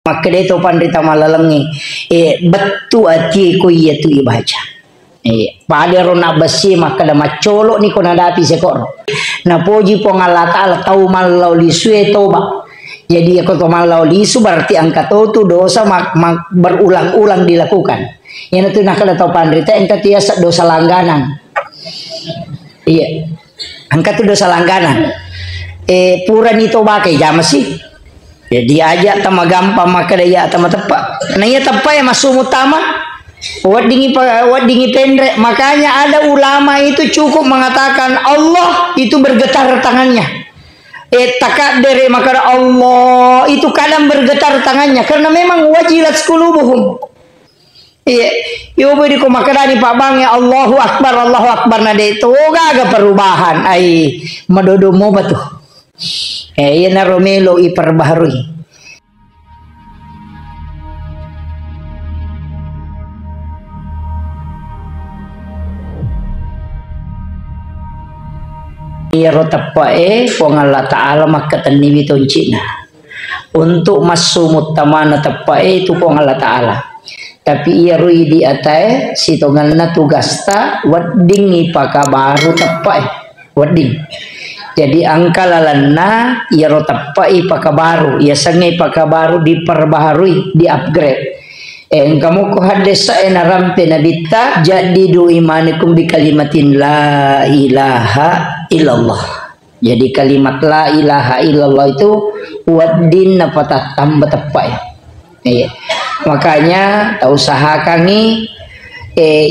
Maka dia tu pandita malalengi betu ati ko iya tu ibaca pada rona besi maka da macolok ni ko nadapi sekor na poji po Allah Ta'ala tau malau lisu toba. Jadi ako to malau lisu berarti angka tu dosa berulang-ulang dilakukan. Yang itu nakala tau pandita angka tiasa dosa langganan. Iya. Angka tu dosa langganan. Pura ni toba kay jama sih. Ya dia aja tama gampang maka dia tama tepat. Nah ya tepat ya masuk utama. Wat dingi pendek. Makanya ada ulama itu cukup mengatakan Allah itu bergetar tangannya. Takadere maka Allah itu kadang bergetar tangannya karena memang wajilat qulubuhum. Iya, yo beri ko makadani Pak Bang ya Allahu Akbar nade itu gak perubahan. Ai madodo mo batuh. Yan na Romelo iperbaharui. Iro tapae pong Allah Ta'ala makataniwi toncina. Untuk masumut tamana tapae itu pong Allah Ta'ala. Tapi iro di atae si tongal na tugasta wadding ipakabaru tapae. Wadding. Jadi angka lalana ia rotapai pakabaru ia sangai pakabaru diperbaharui di upgrade kamu ko hadesa ena rampe nabita jadi du imanikum bi kalimatin la ilaha illallah. Jadi kalimat la ilaha illallah itu waddin napatah tambah tepai. Makanya tau usahakan ni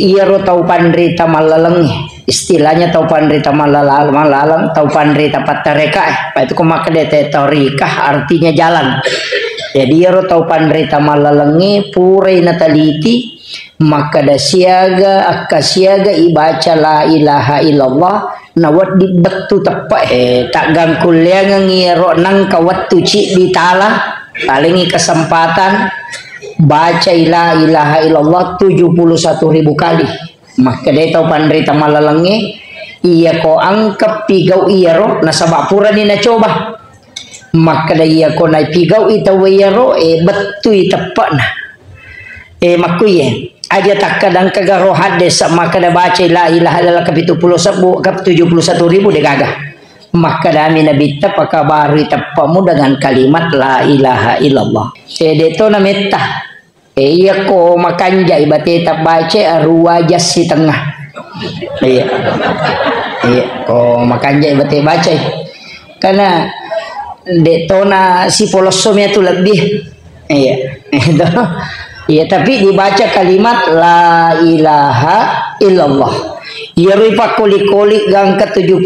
ia ro tau pandrita malalengi istilahnya tau pandrita malalang tau pandrita patareka itu kumaka dete torikah artinya jalan. Jadi ia ro tau pandrita malalengi pure nataliti maka da siaga akasiaga ibaca la ilaha illallah nawat di betu tepat tak gangkul yang ngiro nang kawat tuci di tala palingi kesempatan baca la ilaha illallah 71.000 kali. Maka dia tahu pandrita malalangi iya ko angkap pigau iya ro nasabak pura ni na coba. Maka dia ko na pigau ita iya ro betu tepat na makuye aja tak kadang kagaro hadis maka dah baca la ilaha illallah ke 71.000 dia gagah. Maka dami nabi tapaka baru tapamu dengan kalimat la ilaha illallah. Dia tu na meta iya ko makanja ibate tak baca ruwajas si tengah. Iya ko makanja ibate baca karena detona si polosomnya tu lebih iya tapi dibaca kalimat la ilaha illallah iya rupa koli-koli gang ke 71.000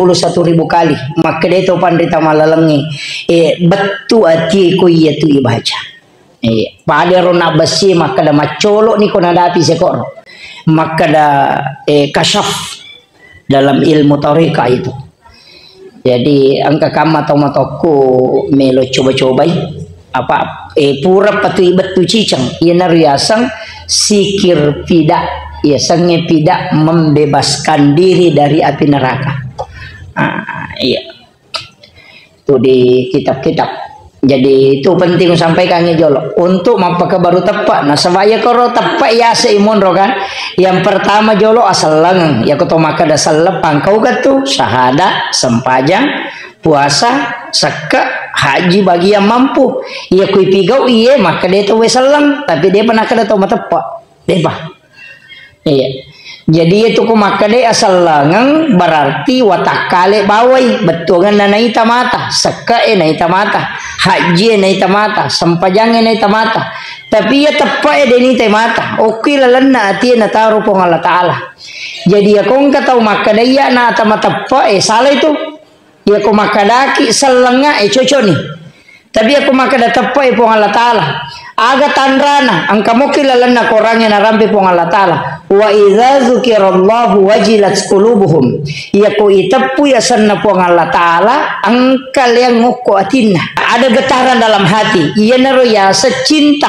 kali. Maka dia tu pandita malalengi betu ati ko iya tu ibaca pada rona besi maka da macolok ni ko nadapi sekor maka da kasyaf dalam ilmu tarika itu. Jadi angka kama atau matoko melo coba-cobai apa pura patu betu cicang ia nariasang sikir tidak ia sange tidak membebaskan diri dari api neraka. Iya itu di kitab-kitab. Jadi itu penting sampaikan jolo untuk mapaka baru tepat. Nah sebaya koro tepat ya seimun ro kan. Yang pertama jolo asal lengang ya koto maka dasal lepang kau gatu syahada sempajang puasa seka haji bagi yang mampu. Ia kui pigau iya maka dia tu weselang tapi dia pernah kada tau tepat. Deba. Iya. Jadi itu ku maka dia asal langang berarti watak kale bawai betulan na naita mata seka naita mata haji naita mata sempajang naita mata tapi ya tepat dia naita mata oke lalana ati na taruh pong Allah Ta'ala. Jadi aku katau maka dia na atama tepat salah itu ya ku maka daki selenga cocok nih tapi aku maka da tepat pong Allah Ta'ala aga tandrana angka mo kilalana korangnya narampi pong Allah Ta'ala. Wa idza dzukirallahu wajilat qulubuhum ya ko itapu ya sanna pong Allah Ta'ala angkal yang ngoko atina ada getaran dalam hati iya naro ya secinta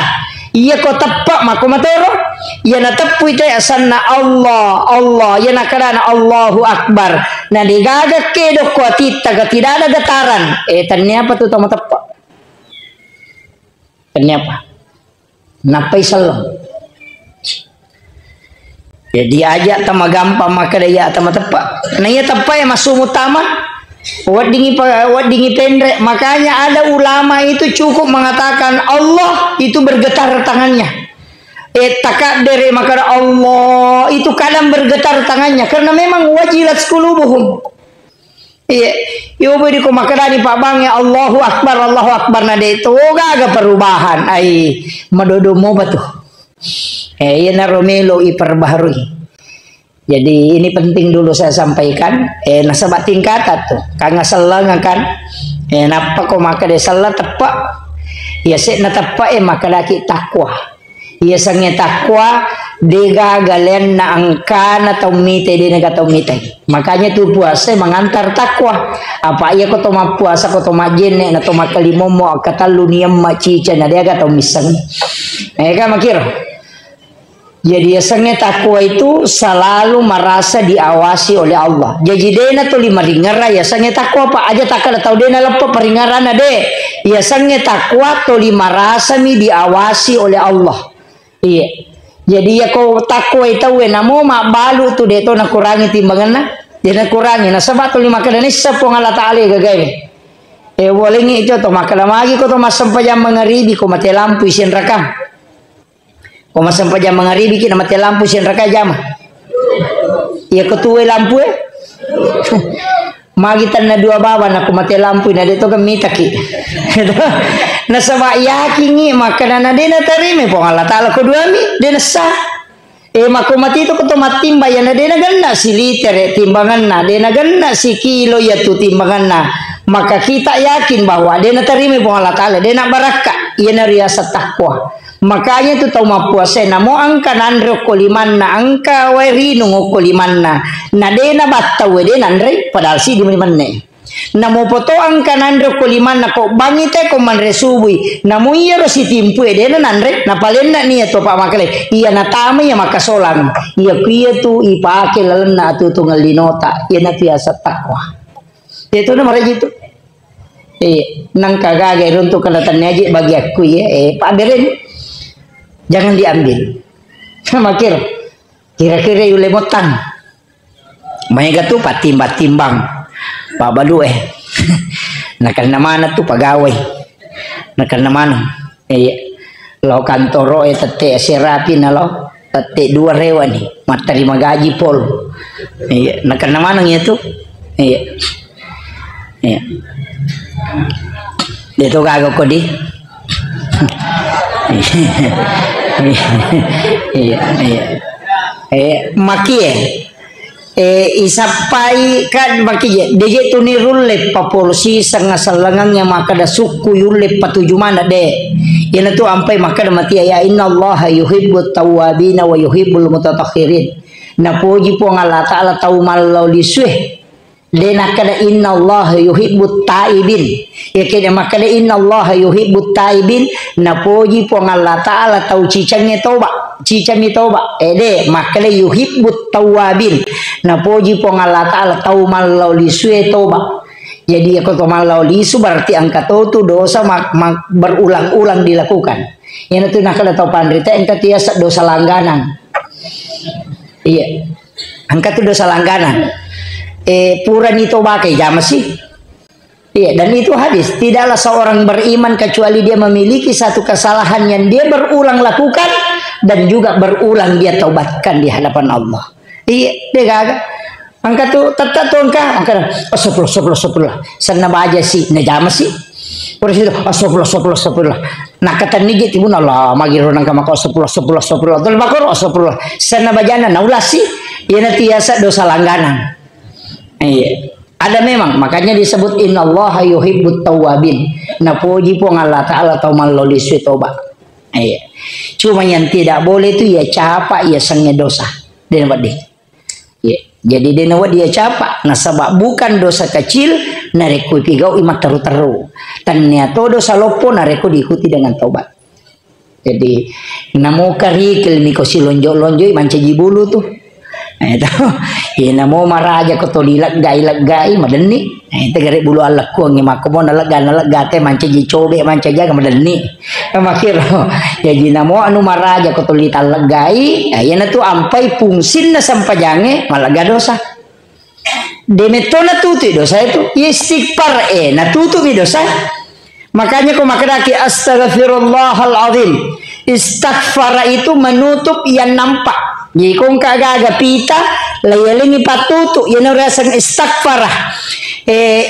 iya ko tepak mako matero iya na tepu itu ya sanna Allah ya nakadana Allahu Akbar na digaga kedo ko atita tidak ada getaran ternyata tuh tama tepak ternyata napai salam. Jadi aja tama gampang maka daya tama tepat. Nah ya tepat ya masuk utama. Wat dingi pendek. Makanya ada ulama itu cukup mengatakan Allah itu bergetar tangannya. Takadere maka Allah itu kadang bergetar tangannya karena memang wajilat qulubuhum. Iya, yo beri ko makarani Pak Bang ya Allahu Akbar nade itu gak perubahan. Ai madodo mo batu. Yana Romelo iperbaharui. Jadi ini penting dulu saya sampaikan. Nasabat tingkatan tuh. Kang salah kan. Napa ko maka de salah tepak. Ya se na tepak maka laki takwa. Ia sange takwa dega galen na angka na taumite di nega taumite. Makanya tu puasa mengantar takwa. Apa ia ko toma puasa ko toma jene na toma kalimomo katalu niyam macica na dia ga taumisang. Mereka makir. Jadi sange takwa itu selalu merasa diawasi oleh Allah. Jadi dena tu lima ringara ya sange takwa apa aja takkan tahu dena lepa peringaran ade. Ya sange takwa tu lima rasa mi diawasi oleh Allah. Iya. Jadi ya kau takwa itu namo mak balu tu dia tu nak kurangi timbangan na. Dia nak kurangi. Nah sebab tu lima kali ni sepung Allah Taala gagai. Boleh ni itu tu makalah lagi kau tu masam pajam mengaribi kau mati lampu isin rakam. Kau masam pajam mengaribi kita mati lampu isin rakam jam. Iya kau tu lampu Magi tanah dua bawah nak mati lampu na dia tu kan mitaki. Na sabak yakin ni makanan dia na terima pun Allah Taala kedua mi dia na sah. Maku mati itu ketu mati bayar dia na ganda si liter timbangan na dia na ganda si kilo ya tu timbangan na. Maka kita yakin bahwa dia na terima pun Allah Taala dia na barakah ia na riasa takwa. Makanya tu tahu puasa na mo angka nandro koliman na angka wairino ngokoliman na dena batta we dena andre padahal si di mana na mo poto angka nandro koliman na ko bangite ko man resubui na mo iya ro si timpu dena nandre na palenda ni to pak makale iya na tama ya makasolang iya kuya tu ipake lalena tu tunggal linota iya na biasa takwa itu na mara gitu nang kagage runtuk kalatannya aja bagi aku ya Pak Beren jangan diambil. Makir kira-kira yule motang. Mereka tu patimbang. Pak Balu nakal na mana tu pagawai. Nakal na mana. Lo kantoro tete serapi na lo tete dua rewa ni. Matari magaji pol. Nakal na mana itu. Dito gago ko di. Maki isapai kan maki deje tunirul le papolsi sanga salangangnya maka da suku yule patuju mana de yana tu ampai maka da mati ya innallaha yuhibbut tawwabin wa yuhibbul mutatahhirin na puji po Allah Taala tau malau lisuh dena kada innallaha yuhibbut taibin ya kena makada innallaha yuhibbut taibin na puji po Allah Taala tau cicangnya toba de makada yuhibbut tawabin na puji po Allah Taala tau malau lisue toba. Jadi aku to malau lisu berarti angka tu dosa berulang-ulang dilakukan. Yang itu nak kada tau pandrita angka tiasa dosa langganan. Iya. Angka tu dosa langganan. Puran itu pakai jam sih. Iya, dan itu hadis. Tidaklah seorang beriman kecuali dia memiliki satu kesalahan yang dia berulang lakukan dan juga berulang dia taubatkan di hadapan Allah. Iya, dia kagak. Angka tu tetap tu angka 10. Sana baca sih, ne jam sih. Pura situ 10. Nah kata ni gitu pun Allah magiro nang kamako 10. Tol bakor 10. Sana bacana na ulas sih. Ia nanti biasa dosa langganan. Iya. Ada memang makanya disebut innallaha yuhibbut tawwabin. Na puji po Allah Taala tau maloli toba. Iya. Cuma yang tidak boleh itu ya capa ya sange dosa. Dia buat dia. Iya. Jadi dia nawat dia capa. Nah sebab bukan dosa kecil nareku pigau imat teru-teru. Ternyata dosa lopo nareku diikuti dengan taubat. Jadi namo karikil miko si lonjo-lonjo manca jibulu tuh. Itu ina mo maraja ko to gai madeni. Itu gare bulu alak ko ngi makmo nalaga te manca ji cobe manca jaga madeni. Makir ya jina mo anu maraja ko to gai, ayana tu ampai pungsin na sampajange malaga dosa. Demetona tutu dosa itu istighfar na tutu mi dosa. Makanya ko makadaki astaghfirullahalazim. Istighfar itu menutup yang nampak. Jadi kung kagaga pita layalingi patutu yan rasang istighfar.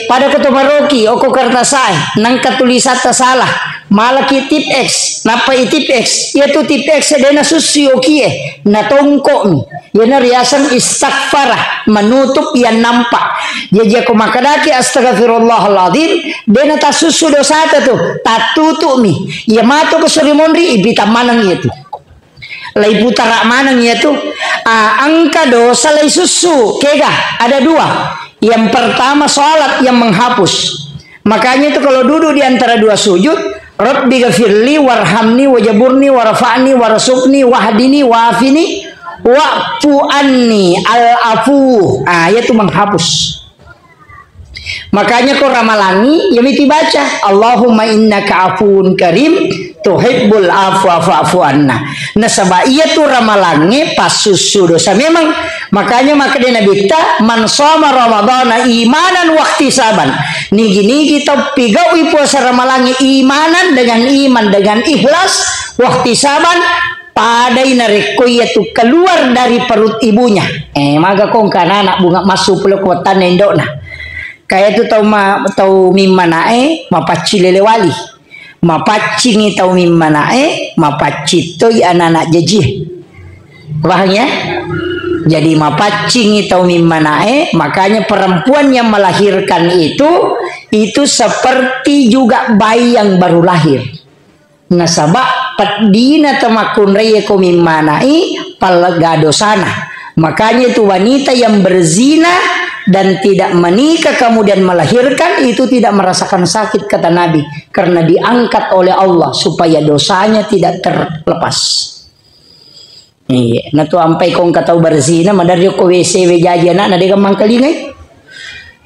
Pada ko tumaroki o ko kartasay nang katulisat ta salah malaki tip X napa tip X yaitu tip X dena susio kie na tongko mi yan rasang istighfar menutup yang nampak. Jadi ako makadaki astaghfirullahaladzim dena ta susu dosa tu tatutu mi ya mato ko surimonri ibita manang itu lay putara manang itu angka dosa lay susu kega ada dua. Yang pertama salat yang menghapus. Makanya itu kalau duduk di antara dua sujud, Rabbi ghafirli warhamni wajaburni warfa'ni warasukni wahdini wafini wa'fu anni al-afu. Itu menghapus. Makanya kau ramalangi ya miti baca Allahumma innaka afuun karim tuhibbul afwa fa'fu anna. Nah sabab iya tuh ramalangi pas susu dosa memang. Makanya maka dia Nabi kita man shoma ramadhana imanan wa ihtisaban. Nigi kita pigawi puasa ramalangi imanan dengan iman dengan ikhlas wa ihtisaban padai nareko yaitu keluar dari perut ibunya. Maka kong kana anak bunga masuk peluk watan endokna. Kayak itu tau mimanae mapaci lelewali. Mapacingi tau mimanae mapaci toy anak-anak jejih. Bahannya jadi mapacingi tau mimanae, makanya perempuan yang melahirkan itu seperti juga bayi yang baru lahir. Nasabak padina tamakun raya ko mimanae palagadosana. Makanya itu wanita yang berzina dan tidak menikah kemudian melahirkan itu tidak merasakan sakit kata Nabi karena diangkat oleh Allah supaya dosanya tidak terlepas. Iya, na tu ampai kong katau berzina madari ko WC wejaja na de gamang kalingai.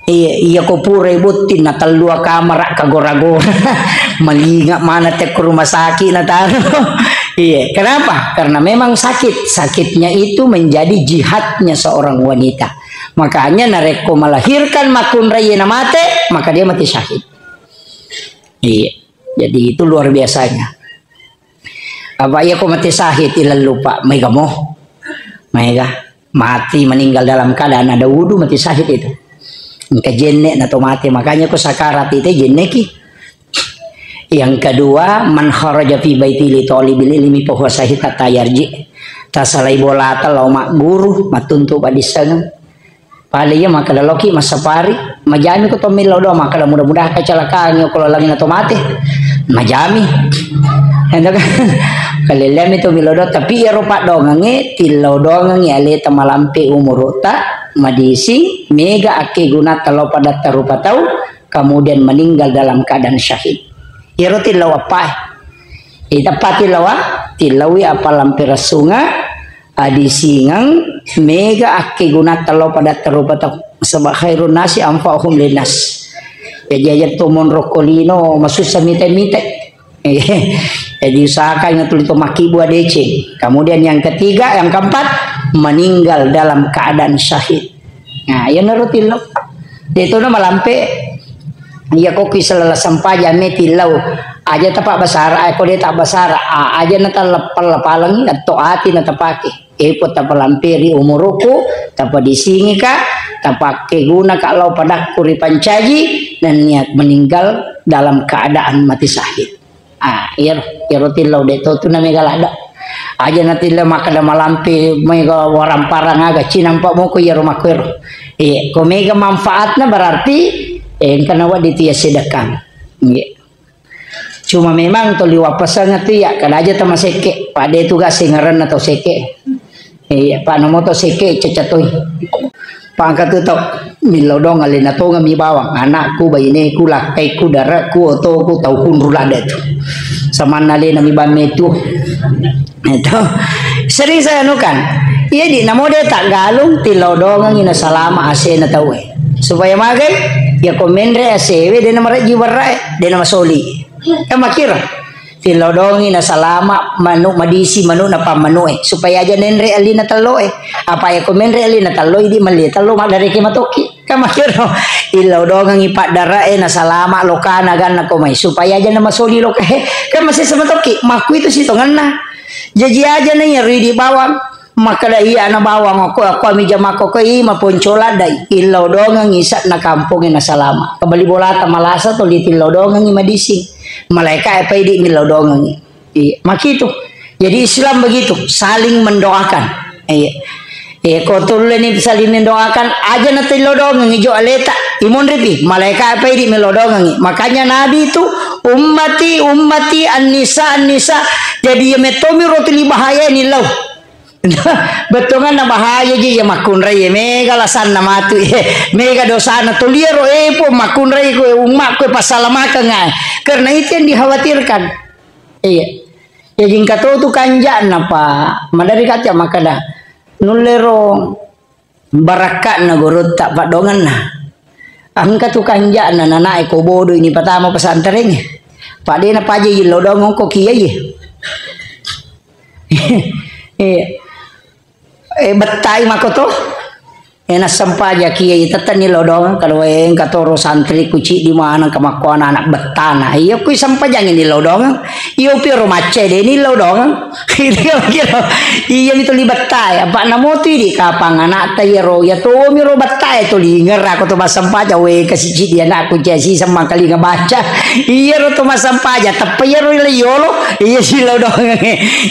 Iya ko pure butin na talua kamar kagora-gora. Malinga mana te ke rumah sakit na tano. Iya, kenapa? Karena memang sakit. Sakitnya itu menjadi jihadnya seorang wanita. Makanya nareko melahirkan makun raya mate, maka dia mati syahid. Iya, jadi itu luar biasanya. Apa ya kok mati syahid ilal lupa mega mati meninggal dalam keadaan ada wudu mati syahid itu. Engka jenne atau mati makanya kok sakarat itu jenne ki. Yang kedua man kharaja fi baiti li talibil ilmi fa huwa syahid hatta yarji. Tasalai bola talau mak guru matuntu badisan. Paling maka daloki masapari majami ko to milodo maka mudah-mudahan kecelakaan kalau lagi nato mati majami hendak kalilem itu milodo tapi ya rupa dongange tilo dongange ale tamalampe umurota madisi mega ake guna talo pada tarupa tahu kemudian meninggal dalam keadaan syahid iro tilo apa itapati lawa tilawi apa lampir sunga adi singang mega ake guna talo pada terupa sebab khairun nasi anfa'uhum linnas ya tumon rokolino masusa mite jadi usahakan ngetul itu maki buah DC. Kemudian yang ketiga yang keempat meninggal dalam keadaan syahid. Nah ya narutin lo itu nama lampe ya koki selala sampaja metilau aja tapak basara aku dia tak basara aja nata lepalangi atau hati nata pakai epot tapa lampiri umuruku tapa disingi kak tapa guna kalau pada kuri pancaji dan niat meninggal dalam keadaan mati syahid. Iya rotilau deto tu na mega lada aja nanti le makada malampi mega waram parang aga cinang pak moko ya rumah kuero ko mega manfaatnya berarti karena wadi tiya sedekang cuma memang to liwa pasanga tiya kada aja tama seke pade tu ga singaran atau seke pak nomoto seke cecatoy pangkat tu milodong alina to nga mi bawang anakku bayine ku lakai ku daraku oto ku tau kun rulada tu sama nale na mi bame tu itu sering saya anukan Iya di namo dia tak galung tilodongan ina salama ase na tawe. Supaya magai ya komendre ase we de nama jiwara de nama soli. Makira tilodongi na salama manu madisi manu na pamanue supaya aja nenre ali na taloe apa ya komendre ali na taloe di mali talo mak dari kimatoki kamakiro ilodongan ipak darae na salama lokana gan na komai supaya aja nama soli lokahe kan masih sama toki maku itu sih tongana jadi aja nih nyeri di bawang maka dah iya na bawang aku amija mako ko i maponcola dai ilodongan isat na kampung na salama kembali bola tamalasa to di tilodongan i madisi malaikat apa ini milodongan iya mak itu jadi Islam begitu saling mendoakan iya kotul ini saling mendoakan aja nanti lodongan hijau aleta imun ripi malaikat apa ini milodongan makanya Nabi itu ummati an-nisa jadi metomi roti bahaya ini lau betongan na bahaya ji ya makun rai mega lasan na matu mega dosa na tuliero po makun rai ko umak ko pasalamaka nga karena itu yang dikhawatirkan iya ya jingka tu kanja na pa madari kaca makada nulero barakat na gorot tak padongan na angka tu kanja na nana ko bodo ini pertama pesantren pak de na paje lodong ko kiai iya betai makoto enak sampaja kiai tetani lodong kalau yang katoro santri kuci di mana kemakuan anak betana iya kui sampaja ini lodong iya piro mace deh ini lodong iya itu li betai apa namo tu di kapang anak tayro ya tu miro betai tu li ngerah aku tu mas sampaja we kasih dia nak ku jasi sama kali ngebaca iya tu mas sampaja tapi ya yolo iya si lodong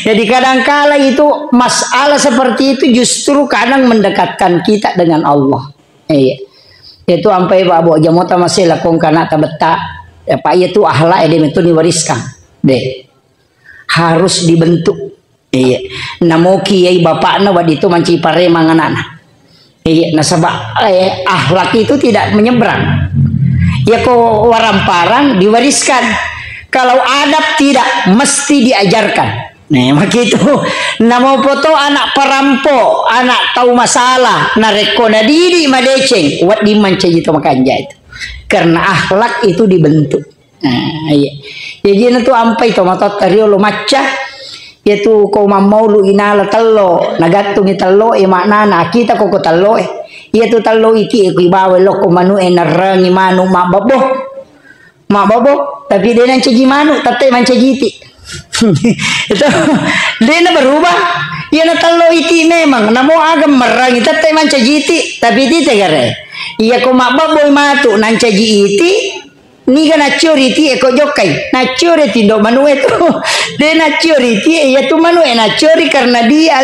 jadi kadang kala itu masalah seperti itu justru kadang mendekatkan kita dengan Allah. Iya. Itu sampai Pak Abu Jamota masih lakon kana tabeta. Ya Pak itu akhlak dia itu diwariskan. Deh. Harus dibentuk. Iya. Namo kiai bapakna wadi itu manci pare manganana. Iya, nasabak akhlak itu tidak menyeberang. Ya kok waramparang diwariskan. Kalau adab tidak mesti diajarkan. Nah, begitu. Namo foto anak perampok, anak tahu masalah, nareko na diri madeceng, wat di manca itu makanja itu. Karena akhlak itu dibentuk. Nah, iya. Jadi itu ampai to matot tario lo maca, yaitu kau mau lu inala tello, nagatung tello maknana kita kok tello yaitu tello iki ibawe lo ko manu enerangi manu mak babo, tapi dia nan cegi manu, tapi manca jiti. Itu dia na berubah ya na talo iti memang namo agam merangi tatay man jiti tapi ti tegare iya ko mababoy matu nan iti ni ga na iti ko jokai na iti do manu itu de na iti iya tu manu na karena dia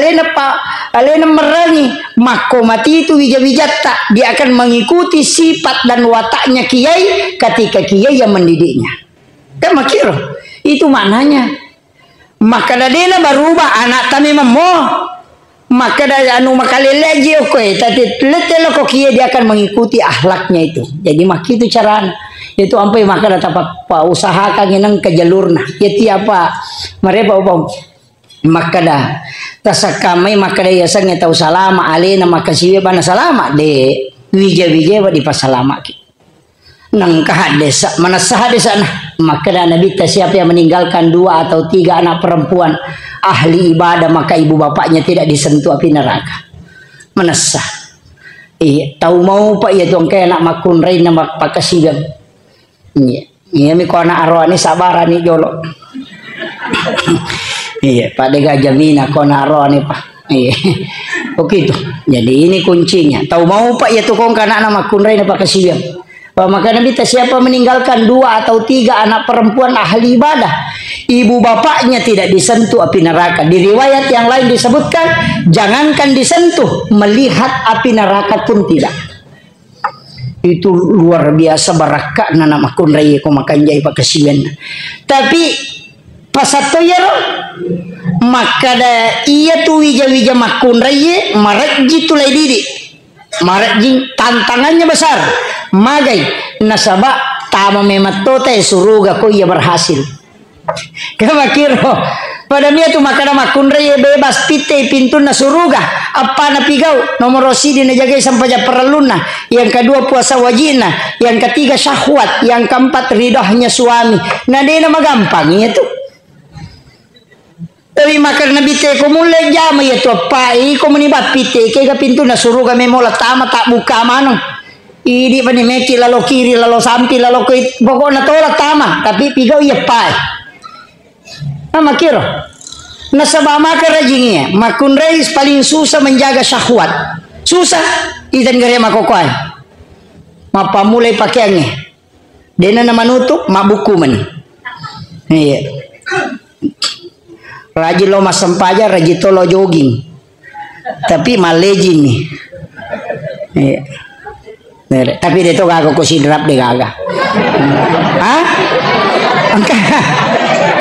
alena merangi mako mati itu wija-wijatta dia akan mengikuti sifat dan wataknya kiai ketika kiai yang mendidiknya kan makiro itu maknanya maka dadena berubah anak tami memo maka da anu makaleleji oke tadi letelo kok dia akan mengikuti akhlaknya itu jadi mak itu caranya itu sampai maka da tapak usahakan nang ke jalurna yati apa mereka ubang maka da tasakamai maka da yasang tahu salama alena maka siwe bana salama de wija-wija di pasalama nang kahadesa mana sahadesa nah maka Nabi siapa yang meninggalkan 2 atau 3 anak perempuan ahli ibadah maka ibu bapaknya tidak disentuh api neraka menasah iya tahu mau pak ya tuang kayak anak makun rain nama pak kasigan iya mi ko anak arwani sabaran ni jolo iya pak dega jamina ko anak arwani pak iya begitu jadi ini kuncinya tahu mau pak ya tuh kong anak makun rain pak kasigan maka Nabi siapa meninggalkan 2 atau 3 anak perempuan ahli ibadah ibu bapaknya tidak disentuh api neraka di riwayat yang lain disebutkan jangankan disentuh melihat api neraka pun tidak itu luar biasa barakah nana makun raya ko makan jai pakasian tapi pasatoyero maka da iya tu wija-wija makun raya marakji tulai didi marakji tantangannya besar magai nasaba tama mematote suruga ko ia berhasil kamakiro pada mia tu makana makunre bebas pite pintu na suruga apa na pigau nomor rosidi na jaga sampai perluna, yang kedua puasa wajibna, yang ketiga syahwat, yang keempat ridhonya suami. Nah dia nama gampang itu. Tapi makan nabi te ko mulai jam ya tu apa ko menibat pite ke pintu na suruga memola tama tak buka mano. Idi pani meki lalu kiri lalu sampi lalu ke pokoknya tolak tama tapi pigau ya pai. Nama kira nasabah maka rajingnya makun reis paling susah menjaga syahwat, susah itan gare makokoy mapa mulai pakaiannya dena nama nutup mak buku man iya rajin lo mas sempaja rajin tolo jogging tapi malejin nih iya tapi dia tuh gak aku sidrap deh gagah hah angka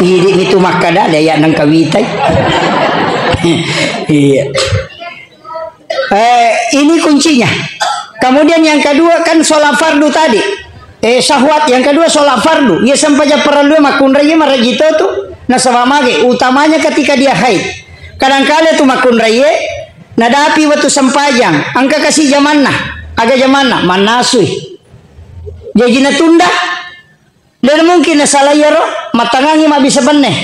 ini itu makada daya nang kawitai. Iya. Ini kuncinya. Kemudian yang kedua kan sholat fardu tadi. Syahwat yang kedua sholat fardu. Ya sampai perlu makun raya marajito tuh. Nah sama mage utamanya ketika dia haid. Kadang-kala tuh makun raya nadapi waktu sempajang. Angka kasih zaman nah. Agak zaman nah manasui. Jadi tunda. Dan mungkin salah yaro matangangi ma bisa paneh.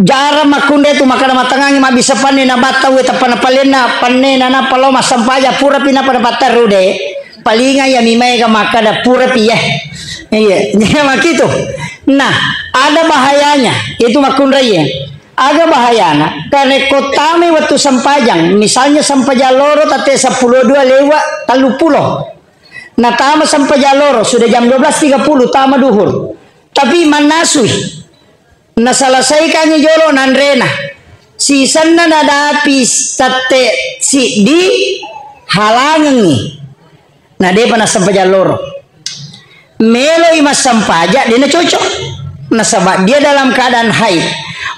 Jara makunde tu makana matangangi ma bisa paneh na bataw eta panapalena panena na paloma sampaja pura pina pada batarude. Palinga ya mimai ka makada pura piye. Iya, nyama gitu. Nah, ada bahayanya itu makunde ya. Ada bahayana karena kotame waktu sampajang, misalnya sampaja loro tate 12 lewat 30. Nah tama sampai jaloro sudah jam 12.30 tama duhur. Tapi manasui. Nah selesai kami jolo nandrena. Si sana nada apis tate si di halangan nih. Nah dia pernah sampai jaloro. Melo imas sampaja dia cocok. Nah sebab dia dalam keadaan haid.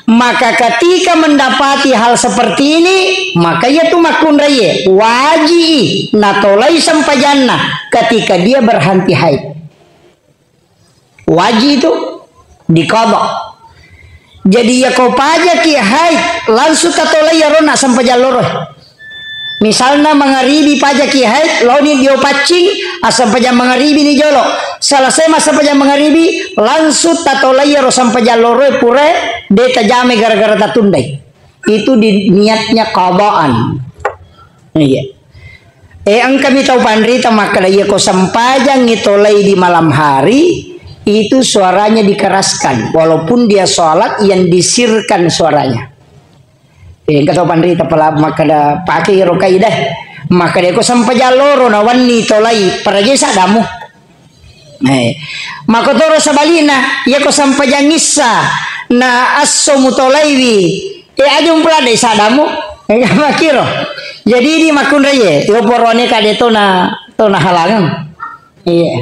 Maka ketika mendapati hal seperti ini, maka ia tu makun raya wajib natolai sampajana ketika dia berhenti haid. Wajib itu dikodok. Jadi ya kau pajak ki haid langsung tatolai rona sampajaloro. Misalnya mengaribi pajak ki haid, loni dia pacing asam pajak mengaribi ni jolo. Selesai masa pajak mengaribi langsung tatolai ro sampajaloro pure. Dia tajame gara-gara tatundai. Itu di niatnya qadaan. Iya. Ang kami tahu pandrita maka dia ko sampajang itolai di malam hari itu suaranya dikeraskan walaupun dia sholat yang disirkan suaranya. Kata pandrita pala maka da pakai rokai dah. Maka dia ko sampajaloro na wani tolai para jesa damu. Maka toro sabalina ia ko sampajangisa na aso mutolaiwi aja umpla de sadamu makiro jadi di makun reye yo porone kade to na halangan iya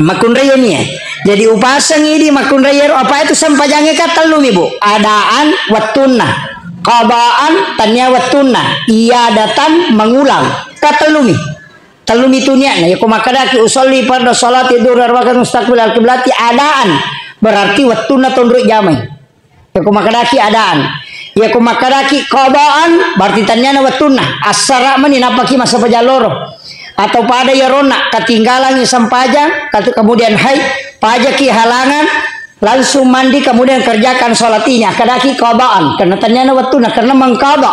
makun reye nih jadi upasang ini makun reye apa itu sampajangnya katalu ibu adaan watuna qadaan tanya watuna iya datang mengulang katalu talumi tunia nah yaku makadaki usolli pada salat tidur arwakan mustaqbil al-qiblati adaan berarti waktuna tunduk jamai yaku makadaki adaan yaku makadaki qadaan berarti tanyana waktuna asara mani napaki masa pajaloro atau pada yarona ketinggalan sampajang kemudian haid pajaki halangan langsung mandi kemudian kerjakan salat ini kadaki qadaan karena tanyana waktuna karena mengqada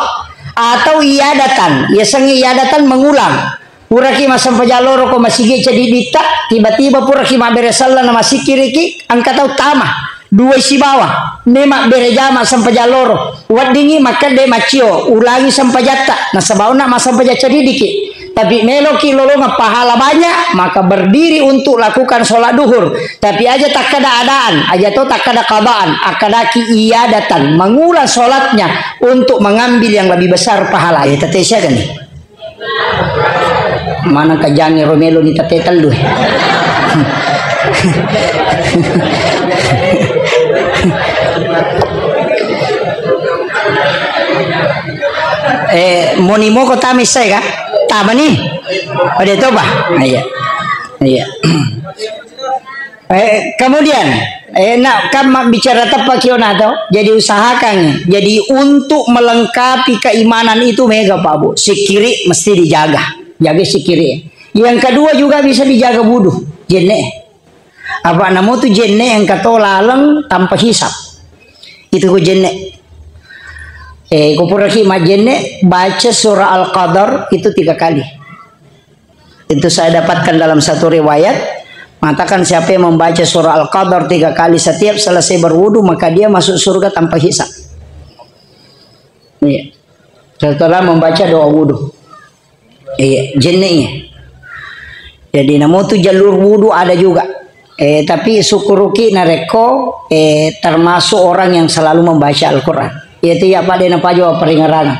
atau iadatan ya sengi iadatan mengulang. Puraki masam pajaloro ko masigi jadi dita tiba-tiba puraki maberesalla na masikiriki angkatau tama dua isi bawah nema berejama masam pajaloro wadingi maka de macio ulangi sampajata na sabauna masam pajaca didiki tapi meloki lolonga pahala banyak maka berdiri untuk lakukan sholat duhur tapi aja tak ada adaan aja to tak ada qadaan akadaki iadatan mengulang sholatnya untuk mengambil yang lebih besar pahala ya tetesya kan nih mana kajangi Romelo ni tatetal lu monimo ko tamis saya kan tama nih pada itu bah iya iya kemudian Nak kan bicara tepat kiona tau. Jadi usahakan. Jadi untuk melengkapi keimanan itu mega Pak Bu. Sikiri mesti dijaga. Jaga sikiri. Yang kedua juga bisa dijaga wudu. Jenne. Apa namo tu jenne yang kata lalang tanpa hisap. Itu ku jenne. Kupuraki majenne baca surah Al-Qadar itu 3 kali. Itu saya dapatkan dalam satu riwayat. Mengatakan siapa yang membaca surah Al-Qadar 3 kali setiap selesai berwudu maka dia masuk surga tanpa hisab. Iya. Setelah membaca doa wudu. Iya, jennenya. Jadi namo tu jalur wudu ada juga. Tapi syukuruki nareko termasuk orang yang selalu membaca Al-Qur'an. Yaitu ya Pak dena pajo peringaran.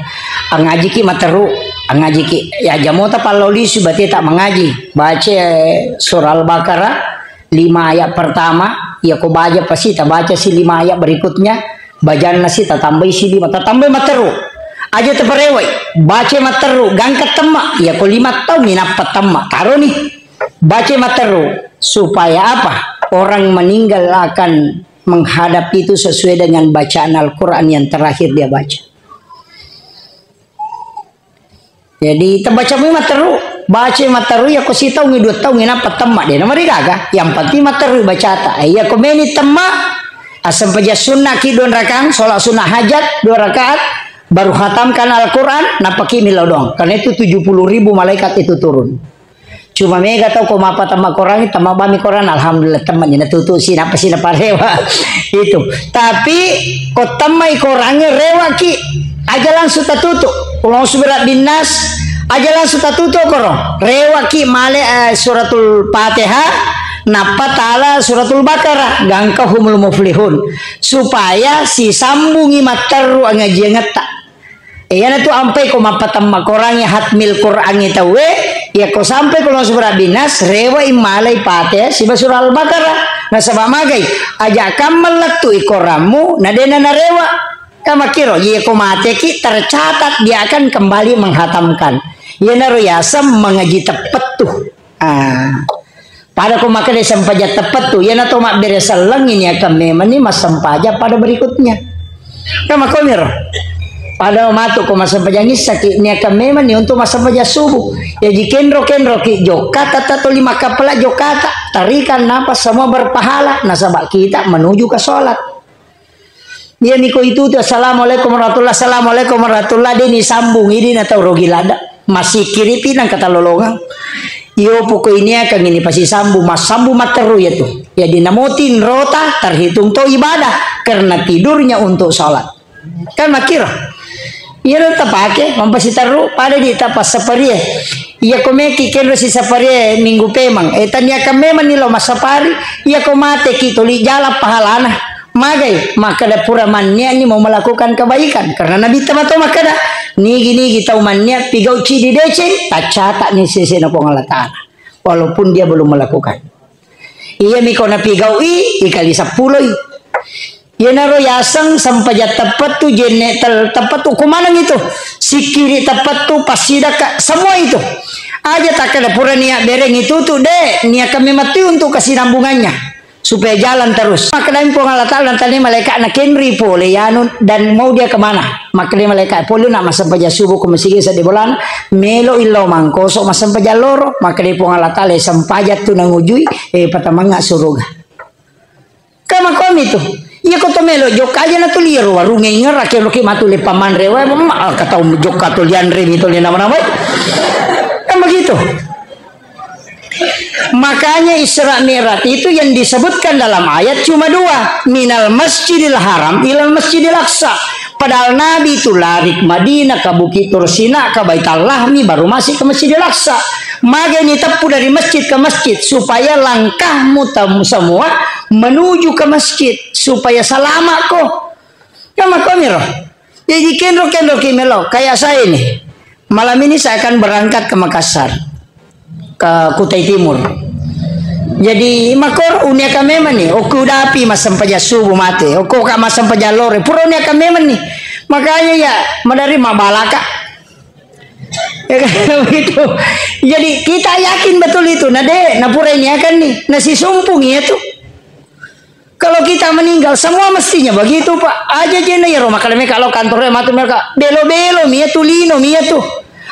Ngaji ki materu. Ngaji ki ya jamota paloli berarti tak mengaji baca surah Al-Baqarah 5 ayat pertama ya ko baca pasti tak baca si 5 ayat berikutnya bacaan nasi tak tambah si 5 tak tambah materu aja terperewai baca materu gangkat temak ya ko 5 tahun minapat temak taruh nih baca materu supaya apa orang meninggal akan menghadap itu sesuai dengan bacaan Al-Quran yang terakhir dia baca. Jadi terbaca materu, baca materu ya ko si tahu ngidut tahu nginapat temak dia nama gaga. Yang penting materu baca ta. Ya ko meni temak asam paja sunnah ki 2 rakaat, salat sunnah hajat 2 rakaat baru khatamkan Al-Quran napaki milodong. Karena itu 70.000 malaikat itu turun. Cuma mega tahu ko mapa temak Quran temak bami Quran alhamdulillah temannya tutu si napa si napa rewa itu. Tapi ko temai Qurannya rewa ki aja langsung tutup. Ulang surat binas aja langsung tutup koro. Rewa ki male suratul Fatihah napa taala suratul Baqarah gangkahumul muflihun supaya si sambungi materu ngaji ngeta. Iya tu ampai ko mapatam makorangnya hatmil Qur'an itu ya ko sampai ko surat binas rewa imalai Fatihah si surah Al-Baqarah na sabab magai aja kamal tu ikoramu na dena na rewa. Kama kiro, ye ko mate ki tercatat dia akan kembali menghatamkan. Ye naru yasam mengaji tepat tuh. Pada ko maka dia sampaja tepat tuh. Ye na to mak beresal langin ya kami mani mas sampaja pada berikutnya. Kama ko miro. Pada matu ko mas sampaja ngisa ki ni kami mani untuk mas sampaja subuh. Ya jikendro ki jokata tato 5 kapala jokata tarikan napas semua berpahala. Nasabak kita menuju ke sholat. Dia niko itu tuh assalamualaikum warahmatullah assalamualaikum warahmatullah dia disambung ini atau rogi lada masih kiri pinang kata lolongan yo pokok ini akan ini pasti sambung mas sambung materu ya tuh ya dinamotin rota terhitung tuh ibadah karena tidurnya untuk sholat kan makir iya tetap pakai mampasi taruh pada di tapas sapari iya komeki kendo si sapari minggu pemang tanya kami manilo mas sapari iya komate kitoli jala pahalana magai maka da pura mannya ni mau melakukan kebaikan karena Nabi tamato maka da nigi kita umannya pigau cidi dece tak catat ni sisi na Allah Ta'ala walaupun dia belum melakukan iya miko na pigau ikali 10 iya naro yasang sampai tepat tu jene tepat tu kumana gitu sikiri tepat tu pasida semua itu aja tak ada pura niat bereng itu tuh deh niat kami mati untuk kasih sambungannya supaya jalan terus. Maka dari Allah Ta'ala nanti malaikat nak kenri pole ya dan mau dia kemana? Maka dari malaikat pole nak masa paja subuh ke masjid di bulan melo illo mangkosok masa paja loro maka dari Allah Ta'ala sampaja tu nangujui pertama ngak suruga. Kama kami tu. Iya kau melo jok aja na tu liru warung nginger rakyat loki matu le paman rewa kata jok katu lian re itu le nama-nama. Kan begitu. Makanya Isra Mi'raj itu yang disebutkan dalam ayat cuma 2 minal masjidil haram ilal masjidil aqsa padahal Nabi itu lari ke Madinah ke Bukit Tursina ke Baitul Lahmi baru masih ke Masjidil Aqsa maka ini tepu dari masjid ke masjid supaya langkahmu semua menuju ke masjid supaya selamat kok kama komiro jadi kendro kimelo kayak saya ini malam ini saya akan berangkat ke Makassar ke Kutai Timur. Jadi makor unia kami nih, oku dapi masam paja subuh mati, oku kak masam paja lore, pura unia kami nih. Makanya ya menerima balaka. Ya kan begitu. Jadi kita yakin betul itu, nade, napura ini akan nih, nasi sumpung ya tuh. Kalau kita meninggal semua mestinya begitu Pak. Aja jena ya rumah kalian kalau kantornya matu mereka belo-belo mia tulino mia tuh.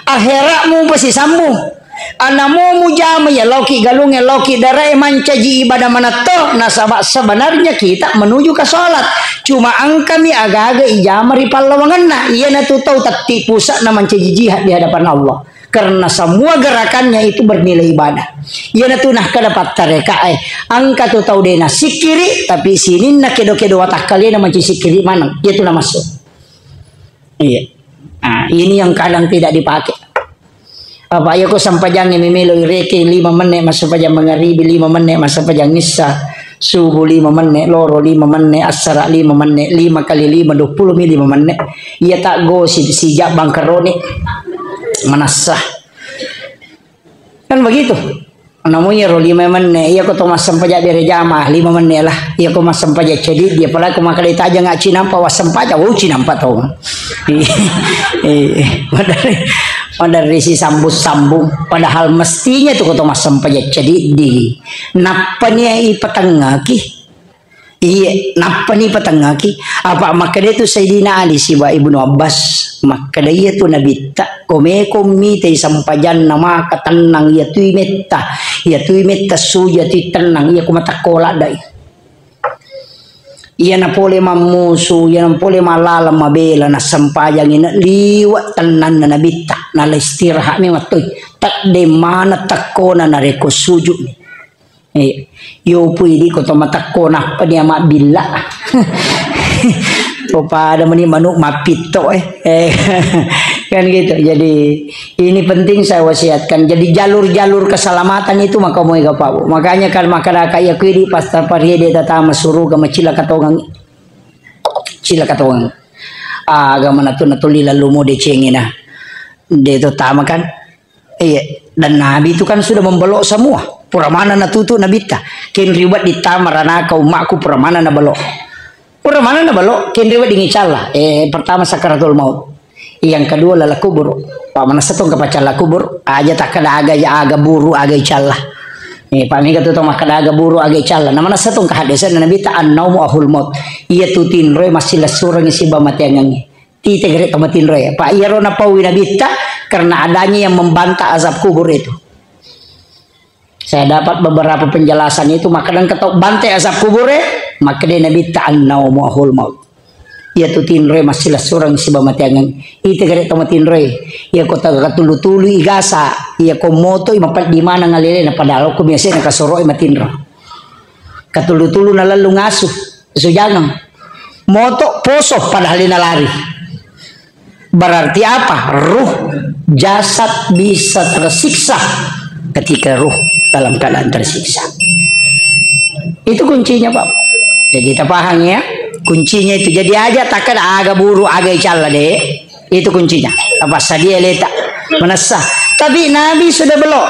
Akhiratmu pasti sambung. Anamu mujama ya loki galungnya loki darah mancaji ibadah mana toh. Nah sebenarnya kita menuju ke sholat. Cuma angkami agak-agak ijamari pahlawangan nah. Iya na tuh tahu tak pusat na mancaji jihad di hadapan Allah. Karena semua gerakannya itu bernilai ibadah. Ia na tunah kadapat tareka angka tu tahu dena sikiri tapi sini nak kedo-kedo watak kalian nama sikiri mana? Ia tu nama masuk. Iya. Nah, ini yang kadang tidak dipakai. Apa ya kau sampai jangan memelo reke 5 menit masuk pajang mengaribi 5 menit masuk pajang nisa subuh 5 menit loro 5 menit asar 5 menit 5 kali 5 20 menit. Ia tak gosip sijak bangkeroni manasah kan begitu. Namanya ro 5 menit iya kau tomas sampai jadi jamaah 5 menit lah iya kau mas sampai jadi dia pala kau makan itu aja nggak cinampa was sampai aja cinampa tau dari si sambung padahal mestinya tuh kau tomas sampai jadi di napanya i petengaki iya napani petengaki apa maka dia tuh Sayyidina Ali si Ibnu Abbas maka dia tuh Nabi tak komi teh sampajan nama katenang ya tu metta suja tu tenang ya kumata kolak dai iya na pole mamusu iya na pole malala mabela na sampajang ina liwat tenan na Nabi tak na istirahat mi matoy tak de mana takona na reko sujud ni yo pwede ko to matakona pa niya mabila to pada mani manuk mapito kan gitu. Jadi ini penting saya wasiatkan. Jadi jalur-jalur keselamatan itu maka mau gapaw. Makanya kan masyarakat ya kuidi pas tapari dia tatama suruh ga macila katongang agama natuli lalu mo de cengina de to tama kan dan Nabi itu kan sudah membelok semua puramana na tutu nabita ken riwat di tamarana kau makku puramana na balok ken riwat di ngicala pertama sakaratul maut yang kedua lala kubur pamana setong kapacala kubur aja tak kada aga buru aga icala pami katu tong makada aga buru aga icala namana setong kahadesan nabita annaumu ahul maut iya tutin roy masih lasurang isi bamatiangangi tite gere tomatin roy pak iya ro na pawi nabita karena adanya yang membantah azab kubur itu. Saya dapat beberapa penjelasan itu makanan ketok bantai azab kubure maka dia Nabi ta'annau mu'ahul maut ia tutin re masih surang si bamatiangan ite gare tomatin re ia kota katulu-tulu igasa ia komoto imapat di mana ngalile na padalo ko biasa na kasoro imatinro katulu-tulu na lalu ngasuh sujangang moto poso padahal na lari berarti apa ruh jasad bisa tersiksa ketika ruh dalam keadaan tersiksa. Itu kuncinya Pak. Jadi kita paham ya kuncinya itu. Jadi aja takkan aga buru aga icala deh. Itu kuncinya. Apa sadia letak menasah. Tapi Nabi sudah belok.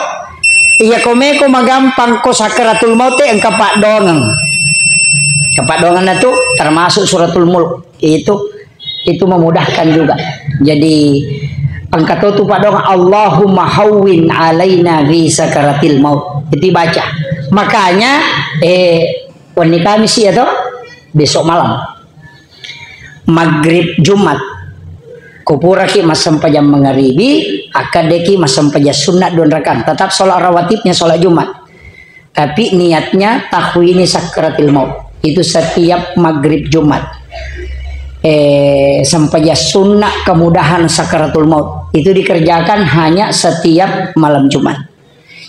Iya komeko magampang ko sakaratul maut engka pak dongang. Kepak dongan itu termasuk suratul mulk. Itu memudahkan juga. Jadi angkat itu pada Allahumma hawwin alaina fi sakaratil maut. Itu baca. Makanya wani kami sih atau besok malam maghrib Jumat kupuraki masam pajam mengharibi akadeki masam pajam sunat 2 rakaat tetap sholat rawatibnya sholat Jumat tapi niatnya tahwini sakaratil maut itu setiap maghrib Jumat sampai sunnah kemudahan sakaratul maut itu dikerjakan hanya setiap malam Jumat.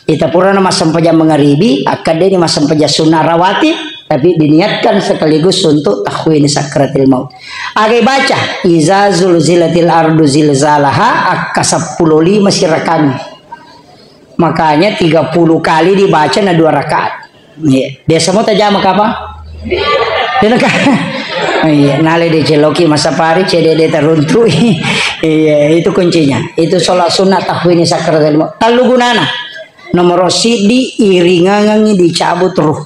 Kita purana mas sampai mengharibi akademi mas sampai sunnah rawatib tapi diniatkan sekaligus untuk tahwin sakaratul maut. Agai baca iza zulzilatil ardu zilzalaha akasapuloli masih rekam. Makanya 30 kali dibaca na 2 rakaat. Dia semua tajam apa? Iya, nale de celoki masa pari cedede teruntu. Iya, itu kuncinya. Itu sholat sunat tahwini sakaratul maut. Talu gunana. Nomor sidi iringangangi dicabut ruh.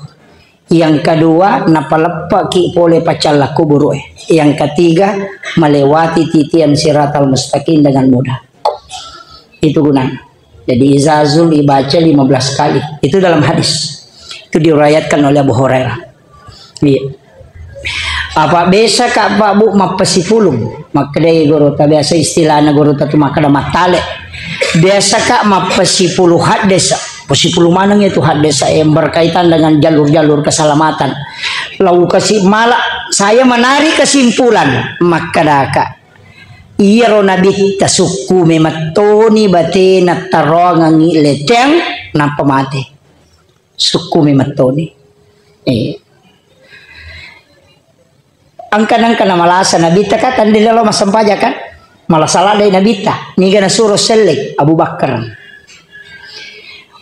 Yang kedua napalepa ki pole pacalla kubur. Yang ketiga melewati titian siratal mustaqim dengan mudah. Itu gunanya. Jadi izazul dibaca 15 kali. Itu dalam hadis. Itu diriwayatkan oleh Abu Hurairah. Iya. Apa biasa Kak Pak Bu mapasipulong makadai guru ta biasa istilahna guru ta makada matale biasa Kak mapasipuluh hadesa pasipuluh manang itu hadesa yang berkaitan dengan jalur-jalur keselamatan lalu kasih malah saya menarik kesimpulan makada Kak iya ro nabi tasuku mematoni batina tarongangi leteng napa mati suku mematoni angkan malasa nabita ka tandi lalo masampaja kan malah salah dari nabita ni gana suruh selek Abu Bakar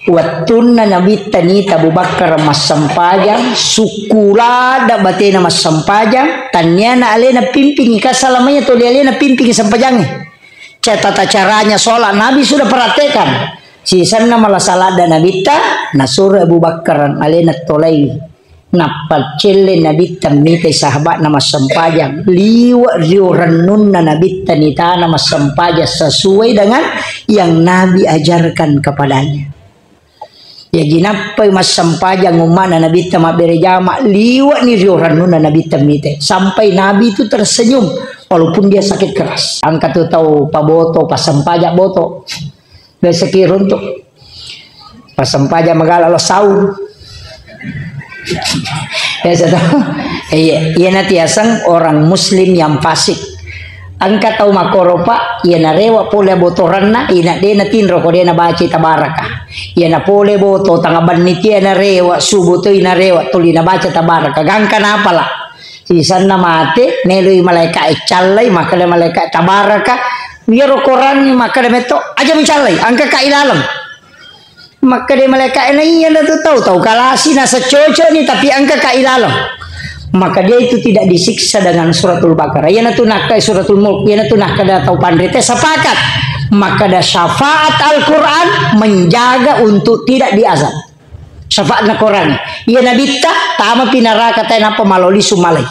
watunna nabita ni Abu Bakar masampaja sukulada batina masampaja tanyana alena pimping kasalamanya to alena pimping sampajangnya tata caranya sholat Nabi sudah perhatikan sisana malah salah dan nabita nasur Abu Bakar alena tolai napal celle nabita mite sahabat nama sempajang liwa riuranun nabita nita nama sempajang sesuai dengan yang Nabi ajarkan kepadanya ya ginapa mas sempajang umana nabita mabere jama liwa ni riuranun nabita mite sampai Nabi itu tersenyum walaupun dia sakit keras angkat tu tahu paboto pas sempajang boto beseki runtuk pas sempajang magala lo saur ya iya nanti asang orang muslim yang fasik angkat tahu makoro pak iya narewa pole botoran na ina de na tinro ko de na baci tabaraka iya na pole boto tangaban niti na rewa subuh tu ina rewa tuli na baca tabaraka gangkan apalah sisan na mate nelui malaikat ecalai maka de malaikat tabaraka biar koran maka de meto aja mencalai angka ka ilalam maka dia malaikat ini yang tu tahu kalasi nasa cocok ni tapi angka ka ilalam maka dia itu tidak disiksa dengan suratul Baqarah yana tu nak kai suratul Mulk yana tu nak kada tahu pandrite sepakat maka ada syafaat Al-Quran menjaga untuk tidak diazab syafaat na Quran iya nabita tama pinara kata napa maloli sumalai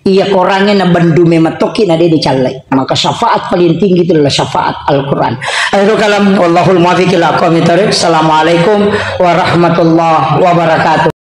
iya korangnya na bandu mematoki na dia dicalai maka syafaat paling tinggi itu adalah syafaat Al-Quran akhirul kalam wallahul muwaffiq ila aqwamit thoriq. Assalamualaikum warahmatullahi wabarakatuh.